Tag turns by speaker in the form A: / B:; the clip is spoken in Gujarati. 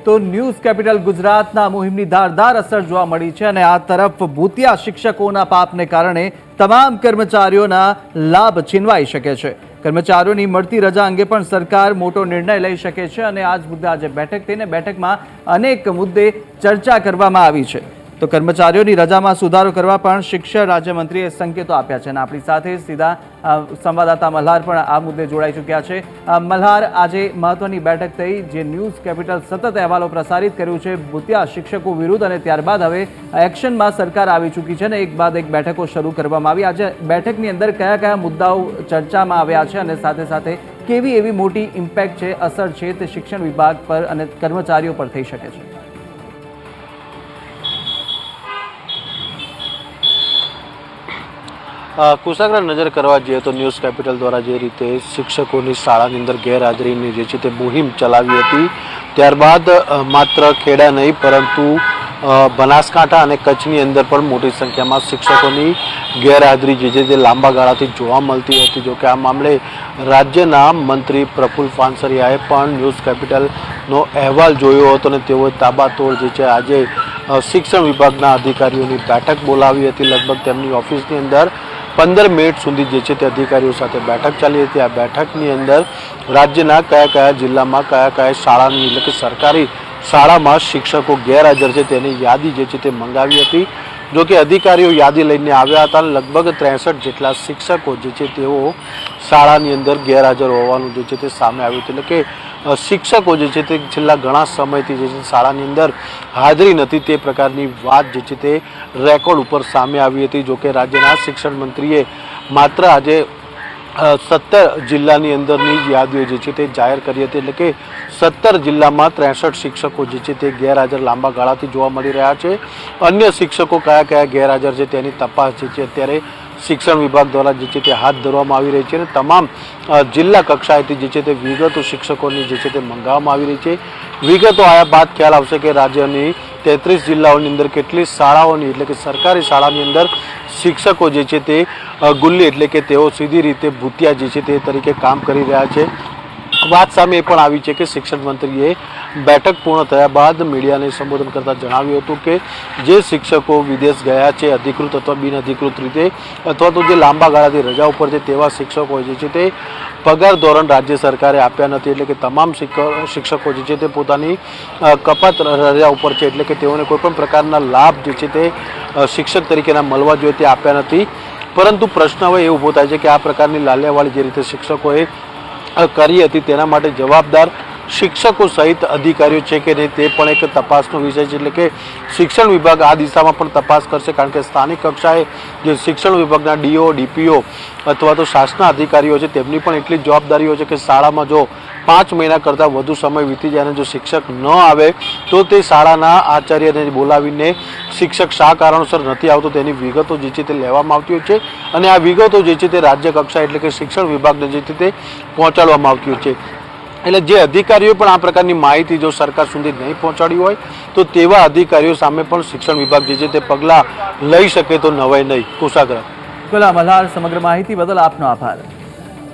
A: તો ન્યૂઝ કેપિટલ ગુજરાતના મુહિમની ધારદાર અસર જોવા મળી છે અને આ તરફ ભૂતિયા શિક્ષકોના પાપને કારણે તમામ કર્મચારીઓના લાભ છીનવાઈ શકે છે। કર્મચારીઓની મળતી રજા અંગે પણ સરકાર મોટો નિર્ણય લઈ શકે છે અને આ જ મુદ્દે આજે બેઠક થઈને બેઠકમાં અનેક મુદ્દે ચર્ચા કરવામાં આવી છે। તો કર્મચારીઓની રજામાં સુધારો કરવા પણ શિક્ષણ રાજ્યમંત્રીએ સંકેતો આપ્યા છે અને આપણી સાથે સીધા સંવાદદાતા મલ્હાર પણ આ મુદ્દે જોડાઈ ચૂક્યા છે। મલ્હાર, આજે મહત્વની બેઠક થઈ, જે ન્યૂઝ કેપિટલ સતત અહેવાલો પ્રસારિત કર્યું છે ભૂતિયા શિક્ષકો વિરુદ્ધ અને ત્યારબાદ હવે એક્શનમાં સરકાર આવી ચૂકી છે અને એક બાદ એક બેઠકો શરૂ કરવામાં આવી। આજે બેઠકની અંદર કયા કયા મુદ્દાઓ ચર્ચામાં આવ્યા છે અને સાથે સાથે કેવી એવી મોટી ઇમ્પેક્ટ છે, અસર છે તે શિક્ષણ વિભાગ પર અને કર્મચારીઓ પર થઈ શકે છે?
B: કુશાગ્ર નજર કરવા જઈએ તો ન્યૂઝ કેપિટલ દ્વારા જે રીતે શિક્ષકોની શાળાની અંદર ગેરહાજરીની જે છે તે મુહિમ ચલાવી હતી, ત્યારબાદ માત્ર ખેડા નહીં પરંતુ બનાસકાંઠા અને કચ્છની અંદર પણ મોટી સંખ્યામાં શિક્ષકોની ગેરહાજરી જે છે તે લાંબા ગાળાથી જોવા મળતી હતી। જોકે આ મામલે રાજ્યના મંત્રી પ્રફુલ્લ પાનસરિયાએ પણ ન્યૂઝ કેપિટલનો અહેવાલ જોયો હતો અને તેઓએ તાબાતોડ જે છે આજે શિક્ષણ વિભાગના અધિકારીઓની બેઠક બોલાવી હતી। લગભગ તેમની ઓફિસની અંદર 15 મિનિટ સુધી જે છે તે અધિકારીઓ સાથે બેઠક ચાલી હતી। આ બેઠકની અંદર રાજ્યના કયા કયા જિલ્લામાં કયા કયા શાળાની એટલે કે સરકારી શાળામાં શિક્ષકો ગેરહાજર છે તેની યાદી જે છે તે મંગાવી હતી। જો કે અધિકારીઓ યાદી લઈને આવ્યા હતા અને લગભગ 63 જેટલા શિક્ષકો જે છે તેઓ શાળાની અંદર ગેરહાજર હોવાનું જે છે તે સામે આવ્યું હતું। એટલે કે શિક્ષકો જે છે તે છેલ્લા ઘણા સમયથી જે છે શાળાની અંદર હાજરી નથી તે પ્રકારની વાત જે છે તે રેકોર્ડ ઉપર સામે આવી હતી। જો કે રાજ્યના શિક્ષણ મંત્રીએ માત્ર આજે 17 જિલ્લાની અંદરની યાદીઓ જે છે તે જાહેર કરી હતી। એટલે કે 17 જિલ્લામાં 63 શિક્ષકો જે છે તે ગેરહાજર લાંબા ગાળાથી જોવા મળી રહ્યા છે। અન્ય શિક્ષકો કયા કયા ગેરહાજર છે તેની તપાસ જે છે અત્યારે શિક્ષણ વિભાગ દ્વારા જે છે તે હાથ ધરવામાં આવી રહી છે અને તમામ જિલ્લા કક્ષાએથી જે છે તે વિગતો શિક્ષકોની જે છે તે મંગાવવામાં આવી રહી છે। વિગતો આવ્યા બાદ ખ્યાલ આવશે કે રાજ્યની 33 જિલ્લાઓની અંદર કેટલી શાળાઓની એટલે કે સરકારી શાળાની અંદર શિક્ષકો જે છે તે ગુલ્લી એટલે કે તેઓ સીધી રીતે ભૂતિયા જે છે તે તરીકે કામ કરી રહ્યા છે। વાત સામે એ પણ આવી છે કે શિક્ષણ મંત્રીએ બેઠક પૂર્ણ થયા બાદ મીડિયાને સંબોધન કરતા જણાવ્યું હતું કે જે શિક્ષકો વિદેશ ગયા છે અધિકૃત અથવા બિનઅધિકૃત રીતે અથવા તો જે લાંબા ગાળાથી રજા ઉપર છે તેવા શિક્ષકો જે છે તે પગાર ધોરણ રાજ્ય સરકારે આપ્યા નથી। એટલે કે તમામ શિક્ષકો જે છે તે પોતાની કપાત રજા ઉપર છે એટલે કે તેઓને કોઈપણ પ્રકારના લાભ જે છે તે શિક્ષક તરીકેના મળવા જોઈએ તે આપ્યા નથી। પરંતુ પ્રશ્ન હવે એ ઊભો થાય છે કે આ પ્રકારની લાલિયાવાળી જે રીતે શિક્ષકોએ કરી હતી તેના માટે જવાબદાર શિક્ષકો સહિત અધિકારીઓ છે કે નહીં તે પણ એક તપાસનો વિષય છે। એટલે કે શિક્ષણ વિભાગ આ દિશામાં પણ તપાસ કરશે, કારણ કે સ્થાનિક કક્ષાએ જે શિક્ષણ વિભાગના ડીઓ, ડીપીઓ અથવા તો શાસના અધિકારીઓ છે તેમની પણ એટલી જવાબદારીઓ છે કે શાળામાં જો 5 મહિના કરતાં વધુ સમય વીતી જાય અને જો શિક્ષક ન આવે તો તે શાળાના આચાર્યને બોલાવીને શિક્ષક શા કારણોસર નથી આવતો તેની વિગતો જે છે તે લેવામાં આવતી હોય છે અને આ વિગતો જે છે તે રાજ્ય કક્ષાએ એટલે કે શિક્ષણ વિભાગને જે છે તે પહોંચાડવામાં આવતી હોય છે। એટલે જે અધિકારીઓ પણ આ પ્રકારની માહિતી જો સરકાર સુધી નહીં પહોંચાડી હોય તો તેવા અધિકારીઓ સામે પણ શિક્ષણ વિભાગ જે છે તે પગલાં લઈ શકે તો નવાય નહીં। કુશાગ્ર
A: મલ્હાર, સમગ્ર માહિતી બદલ આપનો આભાર।